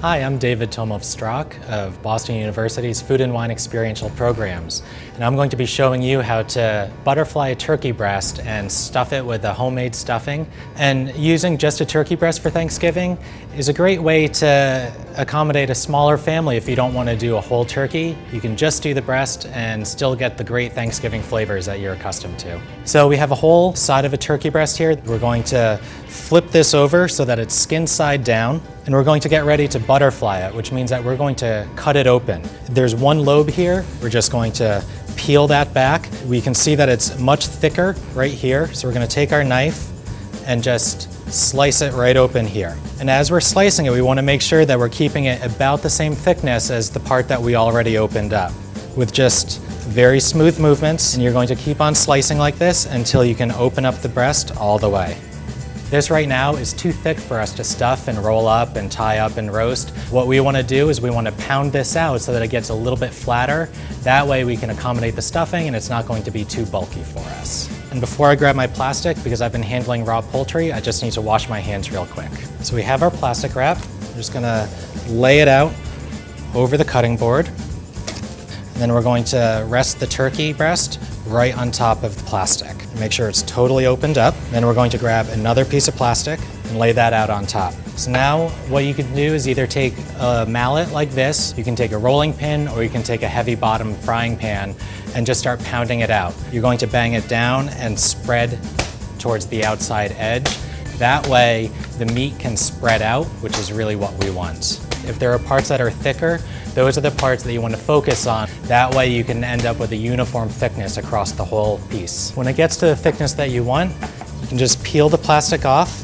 Hi, I'm David Tomo of Strock of Boston University's Food and Wine Experiential programs. And I'm going to be showing you how to butterfly a turkey breast and stuff it with a homemade stuffing. And using just a turkey breast for Thanksgiving is a great way to accommodate a smaller family if you don't want to do a whole turkey. You can just do the breast and still get the great Thanksgiving flavors that you're accustomed to. So we have a whole side of a turkey breast here. We're going to flip this over so that it's skin side down. And we're going to get ready to butterfly it, which means that we're going to cut it open. There's one lobe here. We're just going to peel that back. We can see that it's much thicker right here. So we're going to take our knife and just slice it right open here. And as we're slicing it, we want to make sure that we're keeping it about the same thickness as the part that we already opened up, with just very smooth movements. And you're going to keep on slicing like this until you can open up the breast all the way. This right now is too thick for us to stuff and roll up and tie up and roast. What we want to do is we want to pound this out so that it gets a little bit flatter. That way we can accommodate the stuffing and it's not going to be too bulky for us. And before I grab my plastic, because I've been handling raw poultry, I just need to wash my hands real quick. So we have our plastic wrap. I'm just going to lay it out over the cutting board. And then we're going to rest the turkey breast right on top of the plastic. Make sure it's totally opened up. Then we're going to grab another piece of plastic and lay that out on top. So now what you can do is either take a mallet like this, you can take a rolling pin, or you can take a heavy bottom frying pan and just start pounding it out. You're going to bang it down and spread towards the outside edge. That way the meat can spread out, which is really what we want. If there are parts that are thicker, those are the parts that you want to focus on. That way you can end up with a uniform thickness across the whole piece. When it gets to the thickness that you want, you can just peel the plastic off,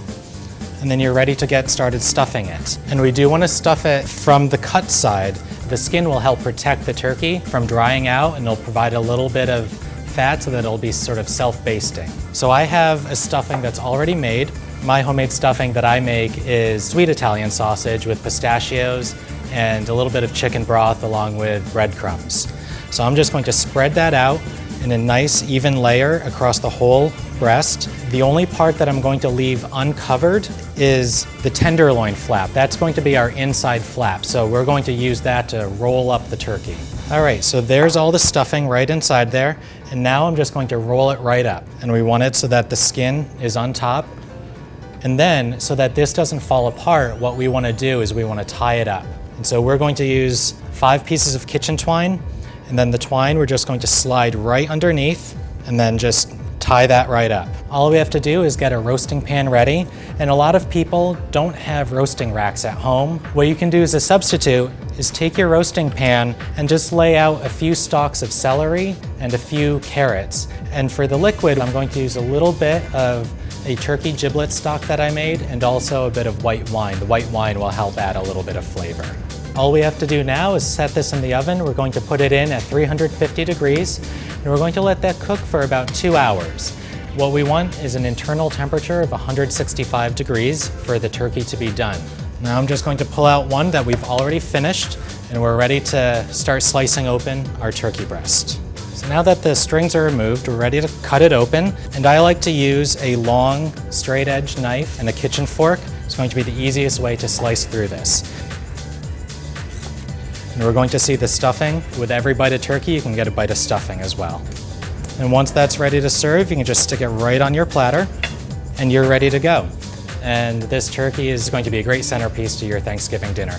and then you're ready to get started stuffing it. And we do want to stuff it from the cut side. The skin will help protect the turkey from drying out, and it'll provide a little bit of fat so that it'll be sort of self-basting. So I have a stuffing that's already made. My homemade stuffing that I make is sweet Italian sausage with pistachios and a little bit of chicken broth along with breadcrumbs. So I'm just going to spread that out in a nice even layer across the whole breast. The only part that I'm going to leave uncovered is the tenderloin flap. That's going to be our inside flap. So we're going to use that to roll up the turkey. All right, so there's all the stuffing right inside there. And now I'm just going to roll it right up. And we want it so that the skin is on top. And then, so that this doesn't fall apart, what we want to do is we want to tie it up. And so we're going to use 5 pieces of kitchen twine, and then the twine we're just going to slide right underneath and then just tie that right up. All we have to do is get a roasting pan ready, and a lot of people don't have roasting racks at home. What you can do as a substitute is take your roasting pan and just lay out a few stalks of celery and a few carrots. And for the liquid, I'm going to use a little bit of a turkey giblet stock that I made, and also a bit of white wine. The white wine will help add a little bit of flavor. All we have to do now is set this in the oven. We're going to put it in at 350 degrees, and we're going to let that cook for about 2 hours. What we want is an internal temperature of 165 degrees for the turkey to be done. Now I'm just going to pull out one that we've already finished, and we're ready to start slicing open our turkey breast. So now that the strings are removed, we're ready to cut it open. And I like to use a long, straight-edge knife and a kitchen fork. It's going to be the easiest way to slice through this. And we're going to see the stuffing. With every bite of turkey, you can get a bite of stuffing as well. And once that's ready to serve, you can just stick it right on your platter, and you're ready to go. And this turkey is going to be a great centerpiece to your Thanksgiving dinner.